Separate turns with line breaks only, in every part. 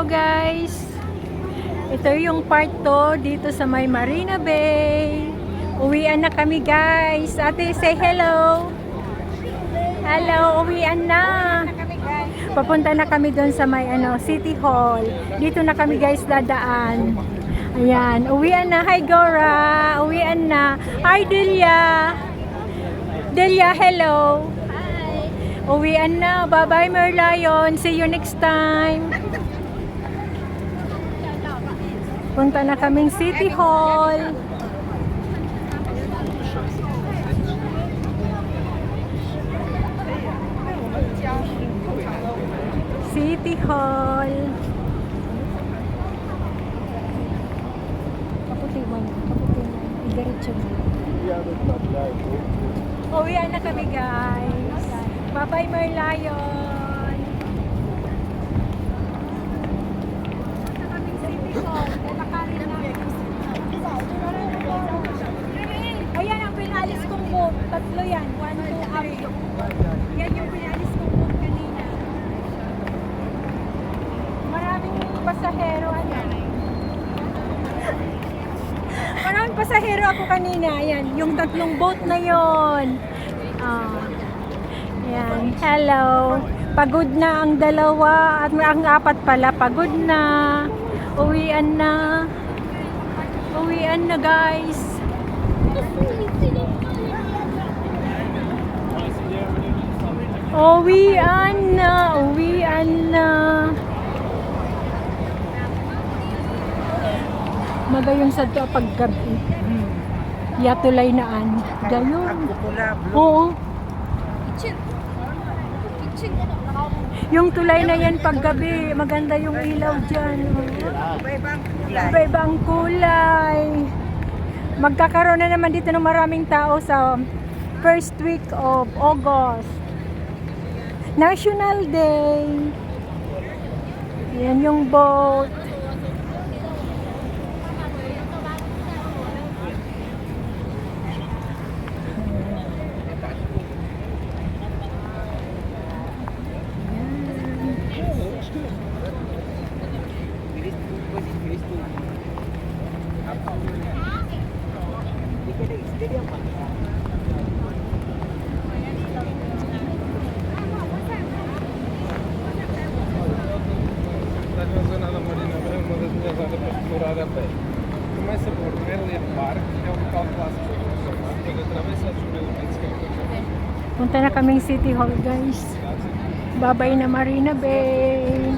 Hello guys! Ito yung part 2 dito sa may Marina Bay. Uwian na kami guys. Ate, say hello! Hello! Uwian na! Papunta na kami doon sa may City Hall. Dito na kami guys dadaan. Ayan, uwian na. Hi Gora! Uwian na. Hi Delia! Delia, hello! Uwian na. Bye-bye, Merlion. See you next time. Punta na kaming City Hall. City Hall. Kaputi mo. Igaritso mo. Uwian na kami guys. Bye-bye, Merlion. Sa kaming City Hall. Lalakarin namin. Ayan ang pinalis kong boat. Tatlo yan. 1, 2, 3. Yan yung pinalis kong boat kanina. Maraming pasahero. Maraming pasahero ako kanina. Ayan. Yung tatlong boat na yon. Ayan, hello. Pagod na ang dalawa at ang apat pala pagod na. Uwian na. Uwian na guys. Uwian na. Uwian na. Magayon sa to paggabi. Yatulay naan. Gayon. Oo. Yung tulay na yan paggabi, maganda yung ilaw dyan. Iba-ibang kulay. Magkakaroon na naman dito ng maraming tao sa first week of August. National Day. Yan yung boat.
Começa por primeiro ali a parque, é o local clássico. Depois atravessa os monumentos que é o
Punta na kaming City Hall guys. Babay na Marina Bay.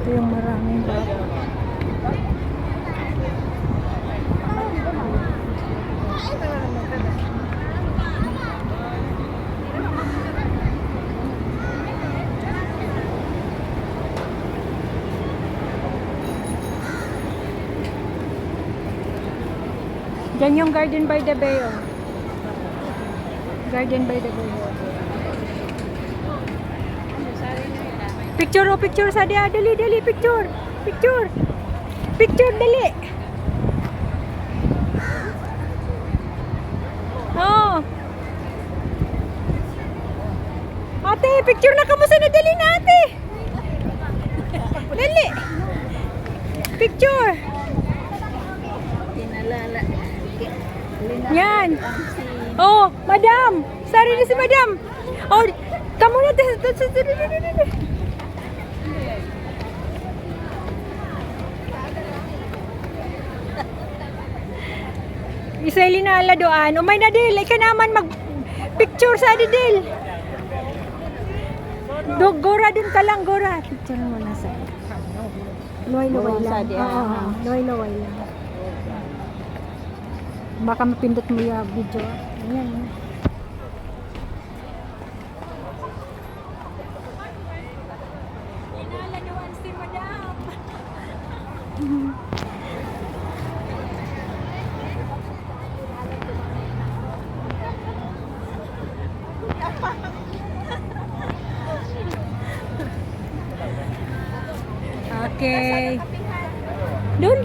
Dito yung maraming bata. Diyan yung Garden by the Bay. Oh. Garden by the Bay. Picture oh, picture sa dia. Dali, dali, picture. Picture. Picture, dali. Oh. Ate, picture na kamusta na dali na ate. Dali. Picture. Yan. Oh, madam. Sari na si madam. Oh, kamu na. Isaili na ala doan. Umay na Del, ika naman mag-picture sa Adel. Gora dun ka lang, Gora. Picture mo na sa. Luway-luway lang. Oo, luway-luway lang. Baka mapindot mo yung video. Ayan. Okay. Doon.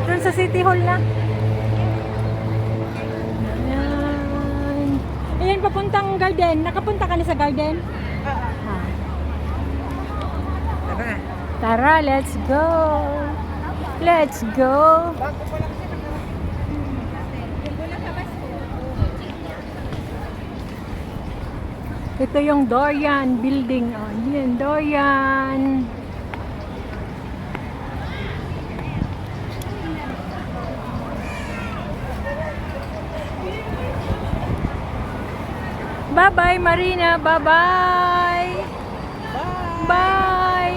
Doon sa City Hall na. Ayan. Ayan, papuntang garden. Nakapunta ka na sa garden? Ah.
Tara.
Tara, let's go. Let's go. Ito yung Dorian building. Oh, yan, Dorian. Bye-bye, Marina. Bye-bye. Bye.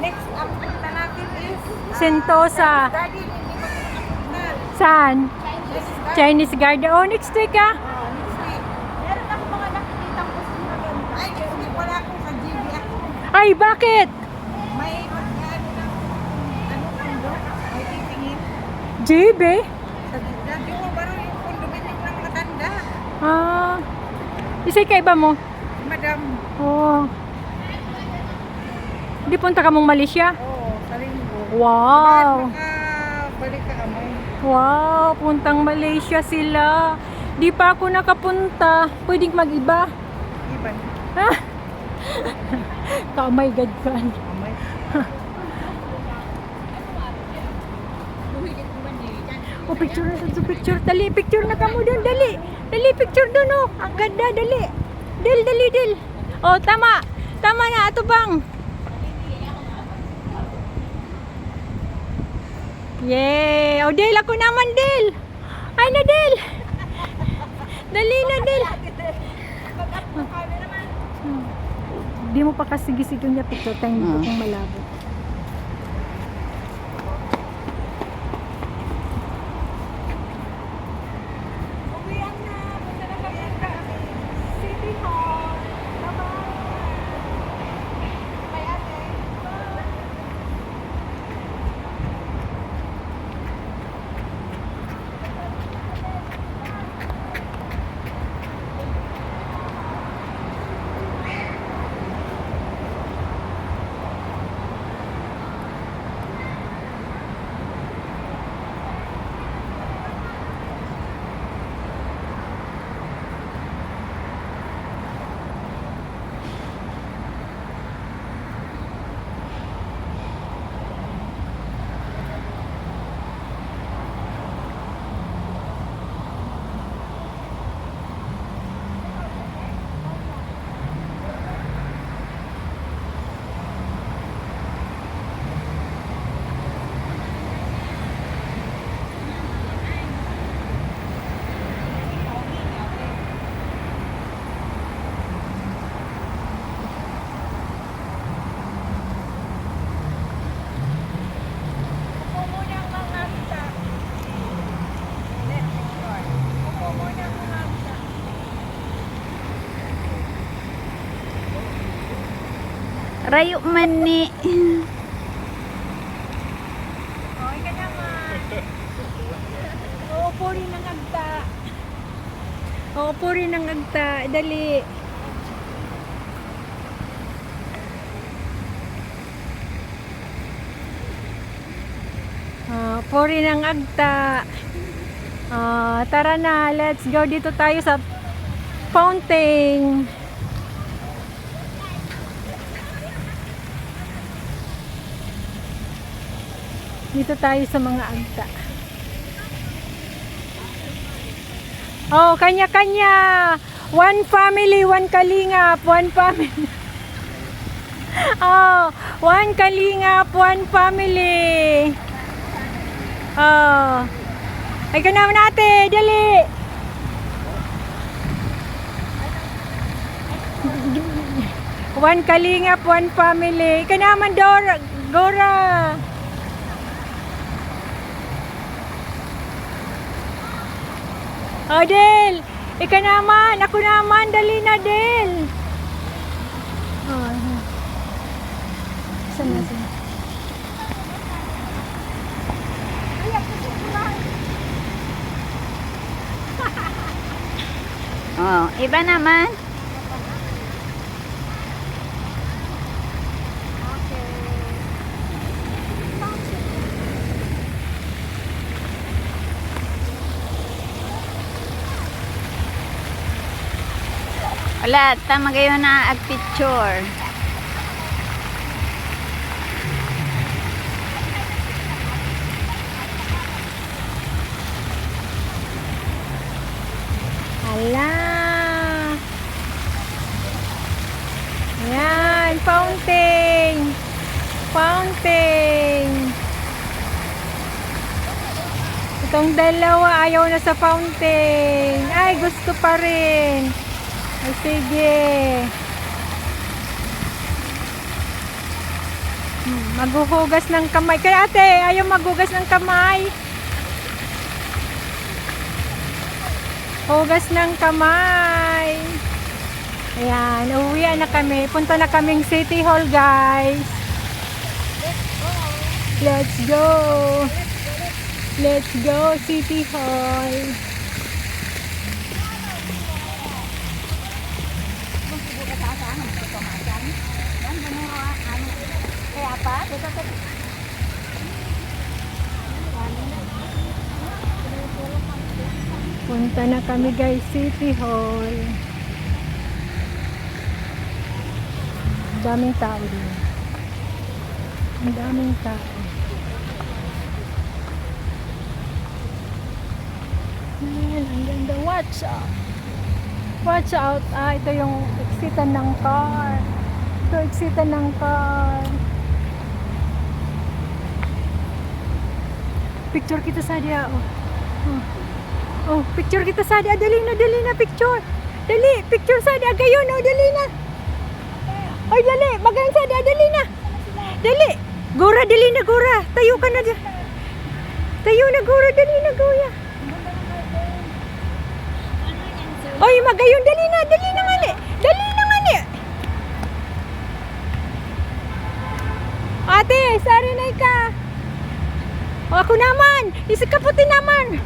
Next ang punta natin is
Sentosa.
Daddy, hindi pa punta.
Saan? Chinese Garden. Oh, next week ah.
Next week. Meron ako mga nakikitang gusto na doon. Ay, kasi wala akong sa GB ako.
Ay, bakit?
May mag-ano lang. Ano kundo? May titingin.
JB?
Sa radyo mo, baro yung condominium lang matanda.
Ah. Isay ka iba mo?
Madam.
Oh. Di punta ka mong Malaysia?
Oo, sa Ringo.
Wow.
Balik ka kamay.
Wow, puntang Malaysia sila. Di pa ako nakapunta. Pwedeng mag-iba.
Iban.
Ha? Oh my God, kan.
Kamay.
Oh, picture na sa picture. Dali, picture na kamo doon. Dali. Dali, picture doon, oh. Ang ganda, dali. Dil. Oh, tama. Tama na, ato bang. Yay! Oh, Del, ako naman, Del. Ay na, Del. Dali na, Del. Di mo pa kasigi-sige niya picture. Tayo mo kung malabo. City Hall.
Rayo man ni.
Oh, ika naman. Uupo rin ng agta. Uupo rin ng agta. Dali. Uupo rin ng agta. Tara na, let's go. Dito tayo sa fountain. Dito tayo sa mga agta. Oh, kanya-kanya. One family, one kalingap, one family. Oh, one kalingap, one family. Oh. Ay ka naman ate, dali. One kalingap, one family. Ika naman, Gora. Oh, Del. Ika naman. Ako naman. Dali na, Del. Oh. Sana.
Oh, iba naman. Wala, tama kayo na ag-picture.
Hala. Yan, fountain. Fountain. Itong dalawa ayaw na sa fountain. Ay, gusto pa rin. Ay, sige. Maghuhugas ng kamay. Kaya ate, ayaw maghugas ng kamay. Hugas ng kamay. Ayan, uwian na kami. Punta na kaming City Hall, guys. Let's go. Let's go, City Hall.
Kaya pa?
Punta na kami, guys, City Hall. Ang daming tao din. Ang daming tao. Ayan, ang ganda. Watch out. Watch out. Ah, ito yung exitan ng car. Ito, exitan ng car. Picture kita sa dia. Oh, picture kita sa dia. Dali na, picture. Dali, picture sa dia. Gayon, oh, dali na. Ay, dali. Magayon sa dia. Dali na. Dali. Gora, dali na, Gora. Tayo ka na dyan. Tayo na, Gora. Dali na, Goya. Oy, magayon. Dali na nga ni. Dali na nga ni. Ate, sari na ka. O, ako naman. Isa kaputi naman.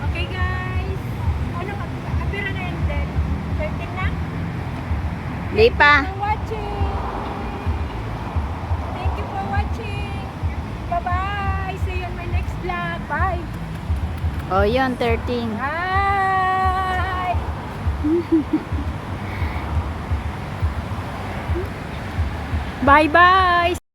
Okay, guys. Ano, apira na yun din? 13 na?
Di pa.
For watching. Thank you for watching. Bye-bye. See you on my next vlog. Bye.
O, yun, 13.
Bye. Bye-bye.